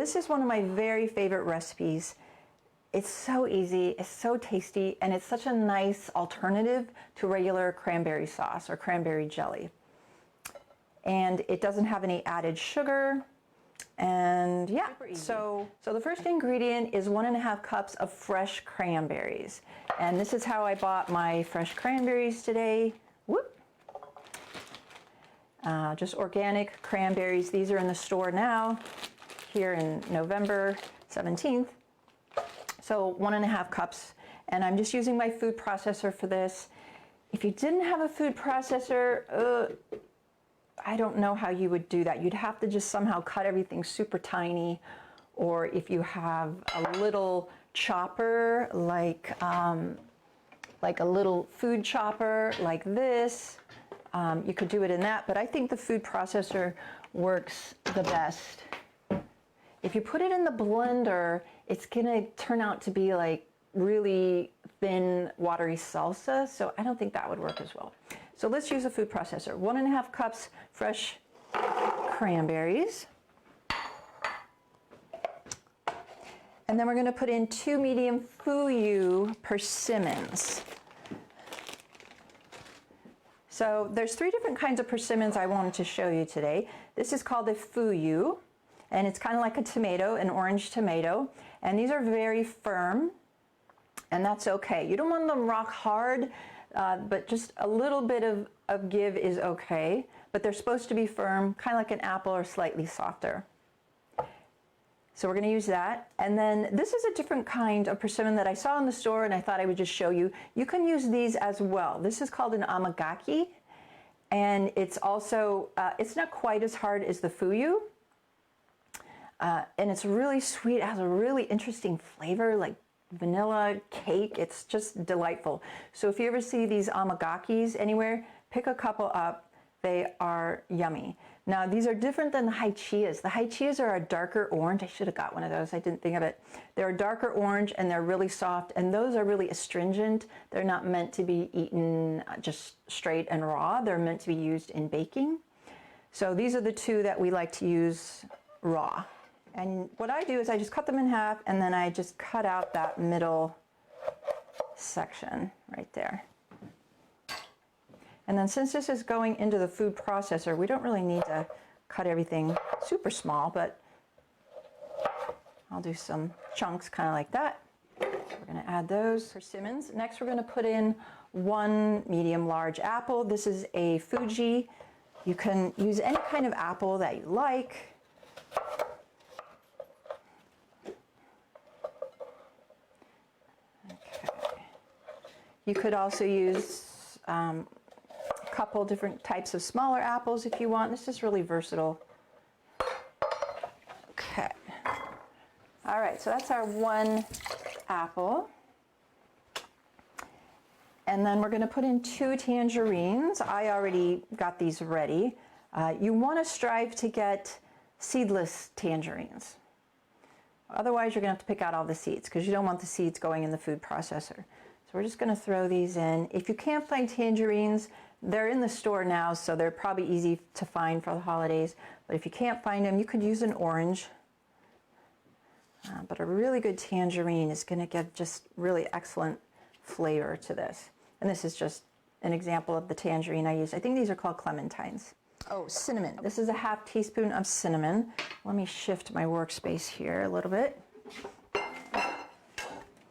This is one of my very favorite recipes. It's so easy, it's so tasty, and it's such a nice alternative to regular cranberry sauce or cranberry jelly. And it doesn't have any added sugar. And yeah, so the first ingredient is 1.5 cups of fresh cranberries. And this is how I bought my fresh cranberries today. Whoop. Just organic cranberries. These are in the store now, here in November 17th. So 1.5 cups. And I'm just using my food processor for this. If you didn't have a food processor, I don't know how you would do that. You'd have to just somehow cut everything super tiny, or if you have a little chopper, like a little food chopper like this, you could do it in that, but I think the food processor works the best. If you put it in the blender, it's gonna turn out to be like really thin, watery salsa, so I don't think that would work as well. So let's use a food processor. 1.5 cups fresh cranberries. And then we're gonna put in 2 medium fuyu persimmons. So there's 3 different kinds of persimmons I wanted to show you today. This is called a fuyu, and it's kind of like a tomato, an orange tomato. And these are very firm, and that's okay. You don't want them rock hard, but just a little bit of give is okay. But they're supposed to be firm, kind of like an apple or slightly softer. So we're going to use that. And then this is a different kind of persimmon that I saw in the store, and I thought I would just show you. You can use these as well. This is called an amagaki, and it's also, it's not quite as hard as the fuyu. And it's really sweet. It has a really interesting flavor, like vanilla cake. It's just delightful. So if you ever see these amagakis anywhere, pick a couple up. They are yummy. Now these are different than the haichias. The haichias are a darker orange. I should have got one of those. I didn't think of it. They're a darker orange and they're really soft, and those are really astringent. They're not meant to be eaten just straight and raw. They're meant to be used in baking. So these are the 2 that we like to use raw. And what I do is I just cut them in half, and then I just cut out that middle section right there. And then since this is going into the food processor, we don't really need to cut everything super small, but I'll do some chunks kind of like that. So we're going to add those persimmons. Next we're going to put in 1 medium large apple. This is a Fuji. You can use any kind of apple that you like. You could also use a couple different types of smaller apples if you want. This is really versatile. Okay. All right, so that's our 1 apple. And then we're going to put in 2 tangerines. I already got these ready. You want to strive to get seedless tangerines. Otherwise, you're going to have to pick out all the seeds because you don't want the seeds going in the food processor. So we're just going to throw these in. If you can't find tangerines, they're in the store now, so they're probably easy to find for the holidays. But if you can't find them, you could use an orange. But a really good tangerine is going to give just really excellent flavor to this. And this is just an example of the tangerine I use. I think these are called clementines. Oh, cinnamon. This is a ½ teaspoon of cinnamon. Let me shift my workspace here a little bit.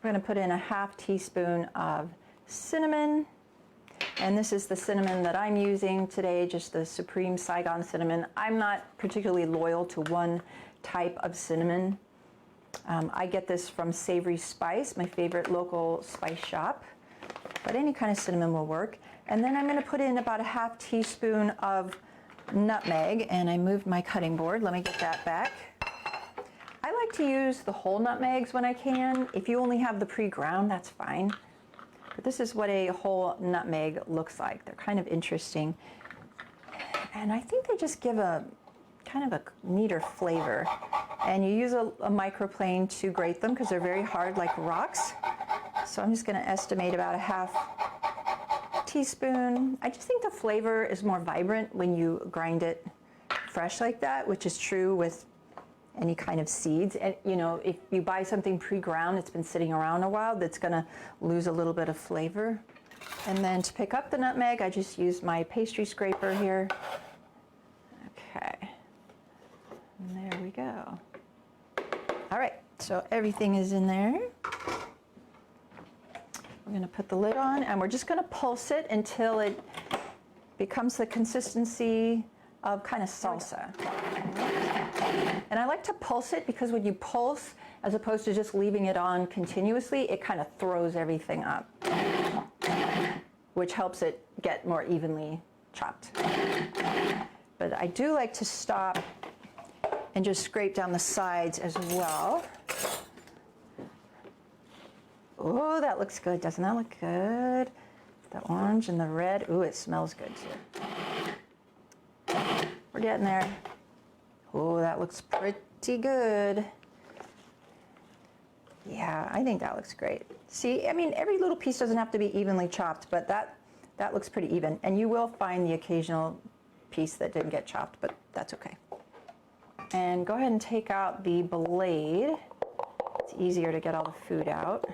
We're going to put in a ½ teaspoon of cinnamon, and this is the cinnamon that I'm using today, just the Supreme Saigon cinnamon. I'm not particularly loyal to one type of cinnamon. I get this from Savory Spice, my favorite local spice shop, but any kind of cinnamon will work. And then I'm going to put in about a ½ teaspoon of nutmeg, and I moved my cutting board. Let me get that back. I like to use the whole nutmegs when I can. If you only have the pre-ground, that's fine. But this is what a whole nutmeg looks like. They're kind of interesting. And I think they just give a kind of a neater flavor. And you use a microplane to grate them because they're very hard like rocks. So I'm just going to estimate about a ½ teaspoon. I just think the flavor is more vibrant when you grind it fresh like that, which is true with any kind of seeds. And you know, if you buy something pre-ground, it's been sitting around a while, that's gonna lose a little bit of flavor. And then to pick up the nutmeg, I just used my pastry scraper here. Okay, and there we go. All right, so everything is in there. We're gonna put the lid on and we're just gonna pulse it until it becomes the consistency of kind of salsa. And I like to pulse it because when you pulse, as opposed to just leaving it on continuously, it kind of throws everything up, which helps it get more evenly chopped. But I do like to stop and just scrape down the sides as well. Oh, that looks good. Doesn't that look good? The orange and the red. Ooh, it smells good too. We're getting there. Oh, that looks pretty good. Yeah, I think that looks great. See, I mean, every little piece doesn't have to be evenly chopped, but that looks pretty even. And you will find the occasional piece that didn't get chopped, but that's okay. And go ahead and take out the blade. It's easier to get all the food out.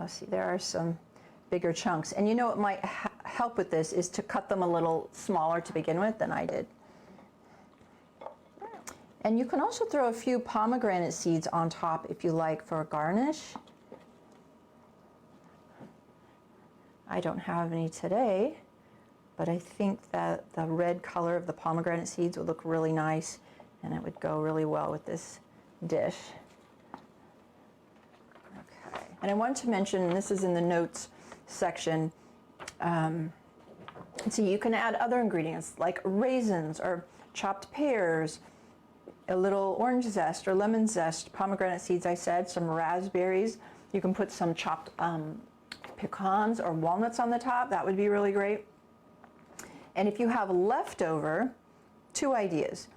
Oh, see, there are some bigger chunks. And you know what might help with this is to cut them a little smaller to begin with than I did. And you can also throw a few pomegranate seeds on top if you like for a garnish. I don't have any today, but I think that the red color of the pomegranate seeds would look really nice and it would go really well with this dish. Okay. And I wanted to mention, and this is in the notes section, so you can add other ingredients like raisins or chopped pears, a little orange zest or lemon zest, pomegranate seeds I said, some raspberries. You can put some chopped pecans or walnuts on the top. That would be really great. And if you have leftover, two ideas.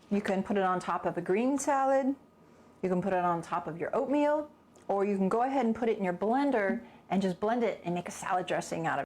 You can put it on top of a green salad, you can put it on top of your oatmeal, or you can go ahead and put it in your blender and just blend it and make a salad dressing out of it.